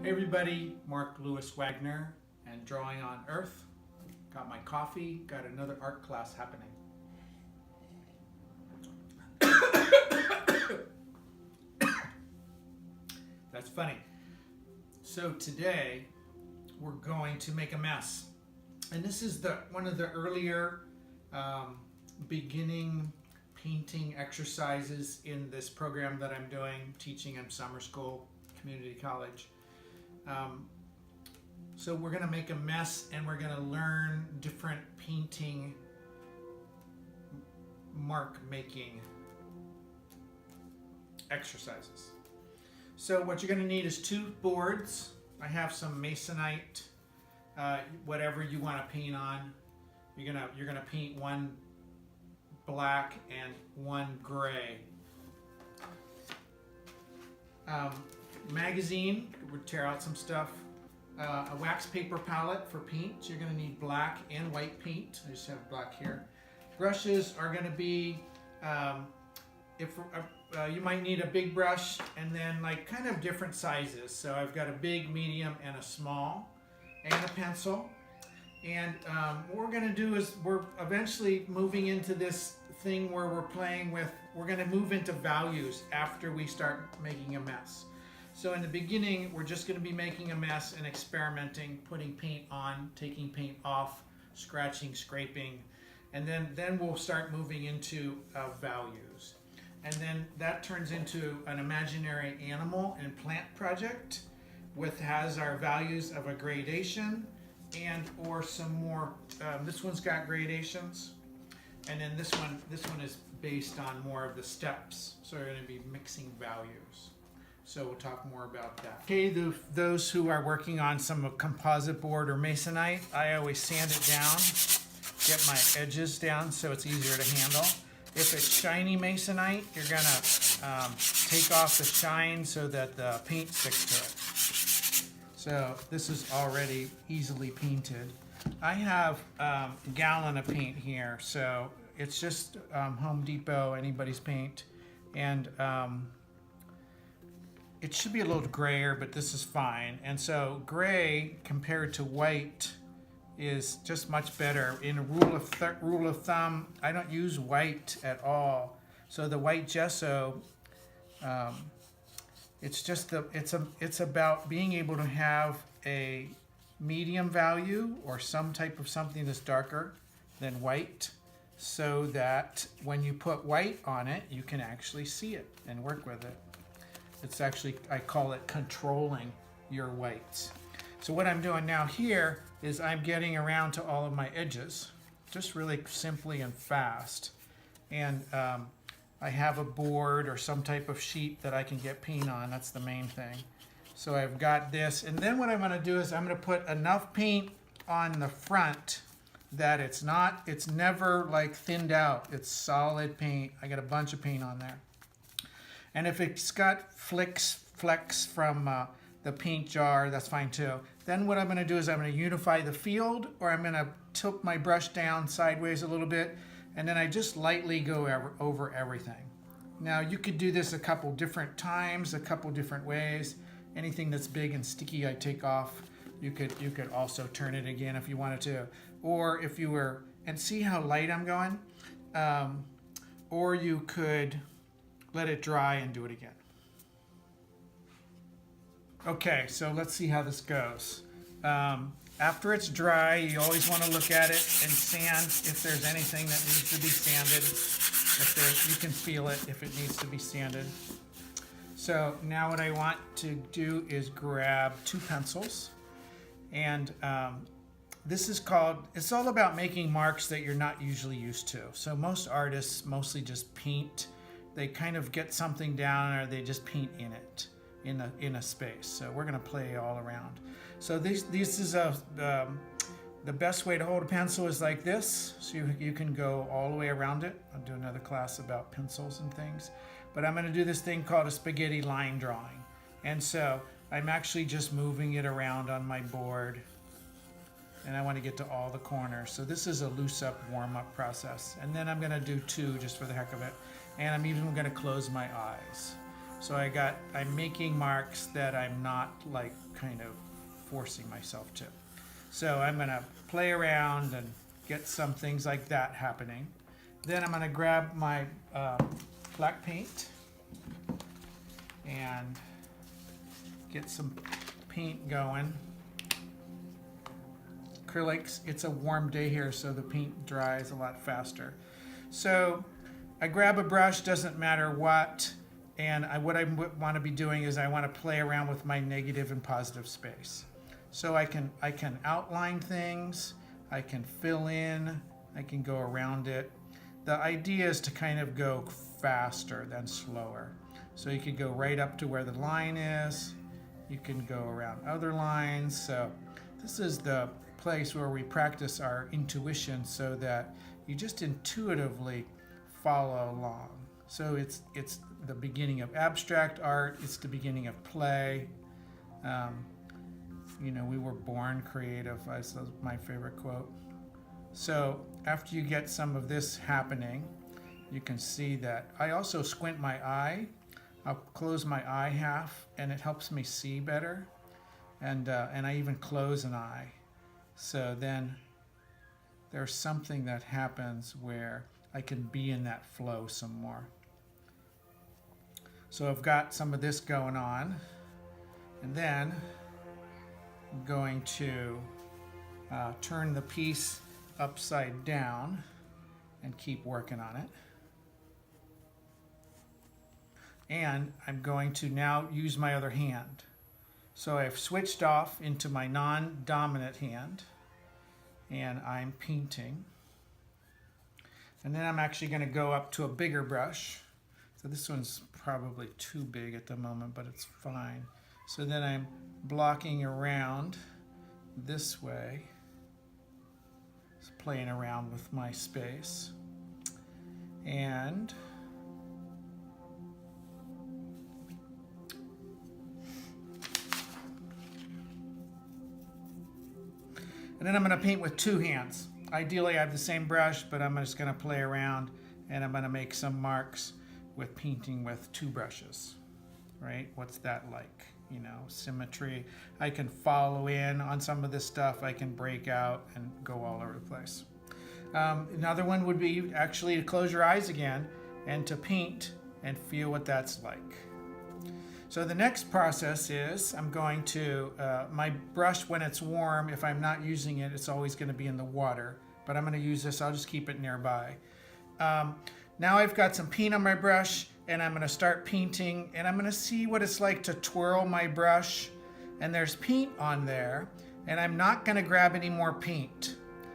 Hey everybody, Mark Lewis Wagner and Drawing on Earth. Got my coffee, got another art class happening. That's funny. So today we're going to make a mess. And this is one of the earlier beginning painting exercises in this program that I'm doing, teaching in summer school, community college. So we're going to make a mess and we're going to learn different painting mark making exercises. So what you're going to need is 2 boards. I have some masonite, whatever you want to paint on. You're gonna paint one black and one gray. Magazine, we'll tear out some stuff. A wax paper palette for paint. You're going to need black and white paint. I just have black here. Brushes are going to be, you might need a big brush and then like kind of different sizes. So I've got a big, medium, and a small, and a pencil. And what we're going to do is we're eventually moving into this thing where we're going to move into values after we start making a mess. So in the beginning, we're just going to be making a mess and experimenting, putting paint on, taking paint off, scratching, scraping, and then we'll start moving into values. And then that turns into an imaginary animal and plant project has our values of a gradation and or some more. This one's got gradations, and then this one is based on more of the steps. So we're going to be mixing values. So we'll talk more about that. Okay, those who are working on some composite board or masonite, I always sand it down, get my edges down so it's easier to handle. If it's shiny masonite, you're gonna take off the shine so that the paint sticks to it. So this is already easily painted. I have a gallon of paint here, so it's just Home Depot, anybody's paint, and it should be a little grayer, but this is fine. And so gray compared to white is just much better. In a rule of thumb, I don't use white at all. So the white gesso, it's about being able to have a medium value or some type of something that's darker than white, so that when you put white on it, you can actually see it and work with it. It's actually, I call it controlling your whites. So what I'm doing now here is I'm getting around to all of my edges, just really simply and fast. And I have a board or some type of sheet that I can get paint on. That's the main thing. So I've got this. And then what I'm going to do is I'm going to put enough paint on the front that it's never like thinned out. It's solid paint. I got a bunch of paint on there. And if it's got flecks from the paint jar, that's fine too. Then what I'm going to do is I'm going to unify the field, or I'm going to tilt my brush down sideways a little bit, and then I just lightly go over everything. Now you could do this a couple different times, a couple different ways. Anything that's big and sticky I take off. You could also turn it again if you wanted to. Or if you were, and see how light I'm going? Or you could let it dry and do it again. Okay, so let's see how this goes. After it's dry, you always want to look at it and sand if there's anything that needs to be sanded. You can feel it if it needs to be sanded. So now what I want to do is grab 2 pencils, and it's all about making marks that you're not usually used to. So most artists mostly just paint. They kind of get something down, or they just paint in it, in a space. So we're going to play all around. So this is the best way to hold a pencil is like this. So you can go all the way around it. I'll do another class about pencils and things. But I'm going to do this thing called a spaghetti line drawing. And so I'm actually just moving it around on my board. And I want to get to all the corners. So this is a loose up, warm up process. And then I'm going to do 2 just for the heck of it. And I'm even going to close my eyes. So I'm making marks that I'm not like kind of forcing myself to. So I'm gonna play around and get some things like that happening. Then I'm gonna grab my black paint and get some paint going. Acrylics, it's a warm day here, so the paint dries a lot faster. So I grab a brush, doesn't matter what, and what I want to be doing is I want to play around with my negative and positive space. So I can outline things, I can fill in, I can go around it. The idea is to kind of go faster than slower. So you could go right up to where the line is, you can go around other lines. So this is the place where we practice our intuition so that you just intuitively follow along. So it's the beginning of abstract art, it's the beginning of play. You know, we were born creative, that's my favorite quote. So after you get some of this happening, you can see that I also squint my eye. I'll close my eye half and it helps me see better. And I even close an eye. So then there's something that happens where I can be in that flow some more. So I've got some of this going on, and then I'm going to turn the piece upside down and keep working on it. And I'm going to now use my other hand. So I've switched off into my non-dominant hand, and I'm painting. And then I'm actually going to go up to a bigger brush. So this one's probably too big at the moment, but it's fine. So then I'm blocking around this way, just playing around with my space. And then I'm going to paint with two hands. Ideally I have the same brush, but I'm just going to play around and I'm going to make some marks with painting with two brushes, right? What's that like? You know, symmetry. I can follow in on some of this stuff. I can break out and go all over the place. Another one would be actually to close your eyes again and to paint and feel what that's like. So the next process is I'm going to, my brush when it's warm, if I'm not using it, it's always going to be in the water. But I'm going to use this, I'll just keep it nearby. Now I've got some paint on my brush and I'm going to start painting and I'm going to see what it's like to twirl my brush. And there's paint on there and I'm not going to grab any more paint.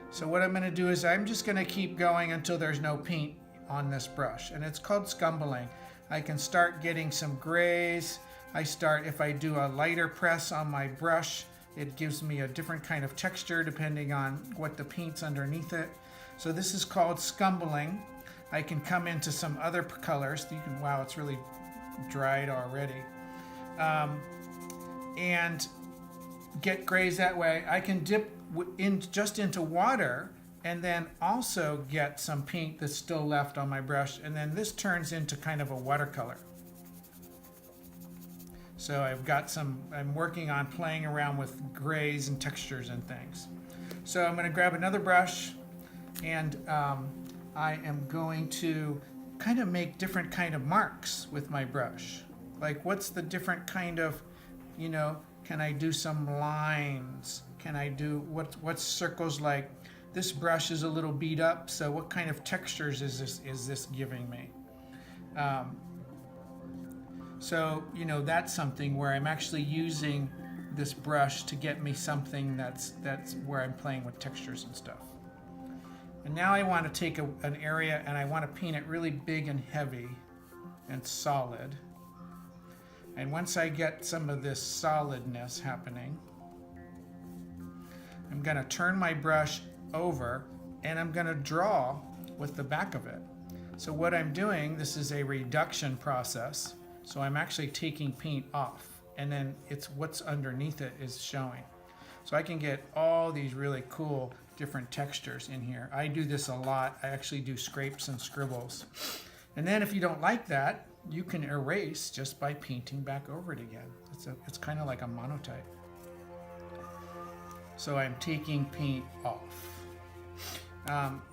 So what I'm going to do is I'm just going to keep going until there's no paint on this brush. And it's called scumbling. I can start getting some grays. If I do a lighter press on my brush, it gives me a different kind of texture depending on what the paint's underneath it. So this is called scumbling. I can come into some other colors. You can, wow, it's really dried already. And get grays that way. I can dip just into water and then also get some paint that's still left on my brush. And then this turns into kind of a watercolor. So I'm working on playing around with grays and textures and things. So I'm going to grab another brush and I am going to kind of make different kind of marks with my brush. Like what's the different kind of, you know, can I do some lines? Can I do, what's circles like? This brush is a little beat up, so what kind of textures is this giving me? So, you know, that's something where I'm actually using this brush to get me something that's where I'm playing with textures and stuff. And now I want to take an area and I want to paint it really big and heavy and solid. And once I get some of this solidness happening, I'm going to turn my brush over and I'm going to draw with the back of it. So what I'm doing, this is a reduction process. So I'm actually taking paint off and then it's what's underneath it is showing. So I can get all these really cool different textures in here. I do this a lot. I actually do scrapes and scribbles. And then if you don't like that, you can erase just by painting back over it again. It's kind of like a monotype. So I'm taking paint off.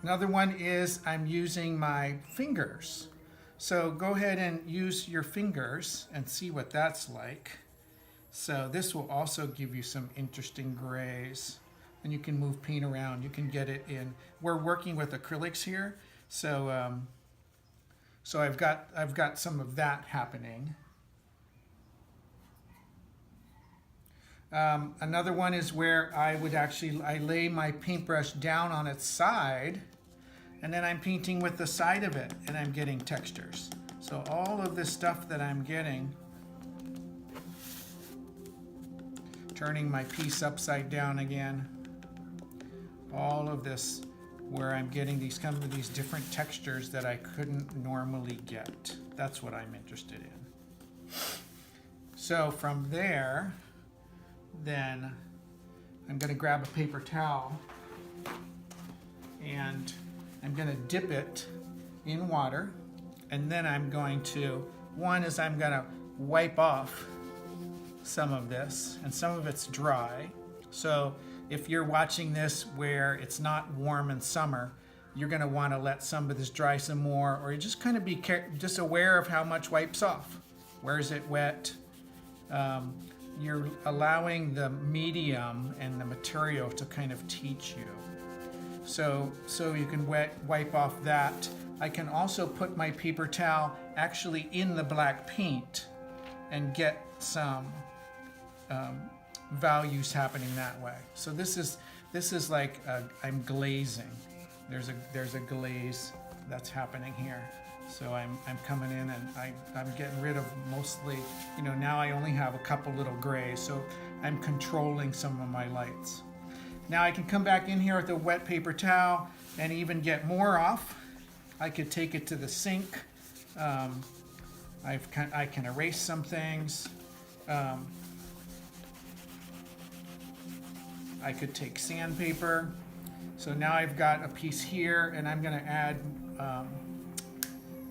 Another one is I'm using my fingers. So go ahead and use your fingers and see what that's like. So this will also give you some interesting grays. And you can move paint around. You can get it in. We're working with acrylics here, so so I've got some of that happening. Another one is where I lay my paintbrush down on its side, and then I'm painting with the side of it, and I'm getting textures. So all of this stuff that I'm getting, turning my piece upside down again. All of this where I'm getting these different textures that I couldn't normally get. That's what I'm interested in. So from there, then I'm going to grab a paper towel and I'm going to dip it in water, and then I'm going to wipe off some of this, and some of it's dry. So if you're watching this where it's not warm in summer, you're going to want to let some of this dry some more, or you just kind of be just aware of how much wipes off. Where is it wet? You're allowing the medium and the material to kind of teach you. So you can wipe off that. I can also put my paper towel actually in the black paint and get some values happening that way. So this is like I'm glazing. There's a glaze that's happening here. So I'm coming in and I'm getting rid of mostly, now I only have a couple little grays. So I'm controlling some of my lights. Now I can come back in here with a wet paper towel and even get more off. I could take it to the sink. I can erase some things. I could take sandpaper. So now I've got a piece here, and I'm going to add, I'm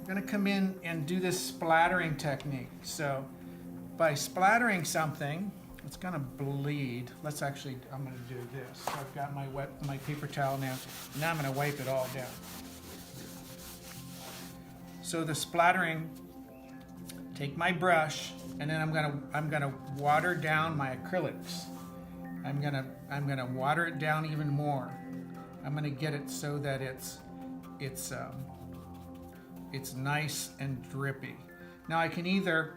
going to come in and do this splattering technique. So by splattering something, it's going to bleed. I'm going to do this. So I've got my paper towel now. Now I'm going to wipe it all down. So the splattering, take my brush, and then I'm gonna water down my acrylics. I'm gonna water it down even more. I'm gonna get it so that it's nice and drippy. Now I can either,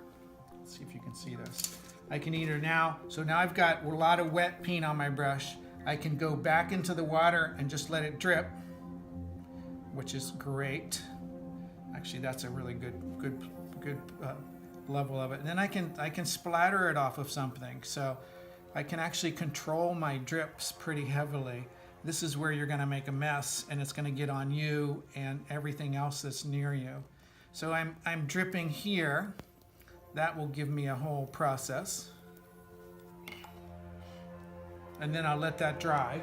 let's see if you can see this. I can either now I've got a lot of wet paint on my brush. I can go back into the water and just let it drip, which is great. Actually, that's a really good level of it. And then I can splatter it off of something. So I can actually control my drips pretty heavily. This is where you're going to make a mess, and it's going to get on you and everything else that's near you. So I'm dripping here. That will give me a whole process. And then I'll let that dry.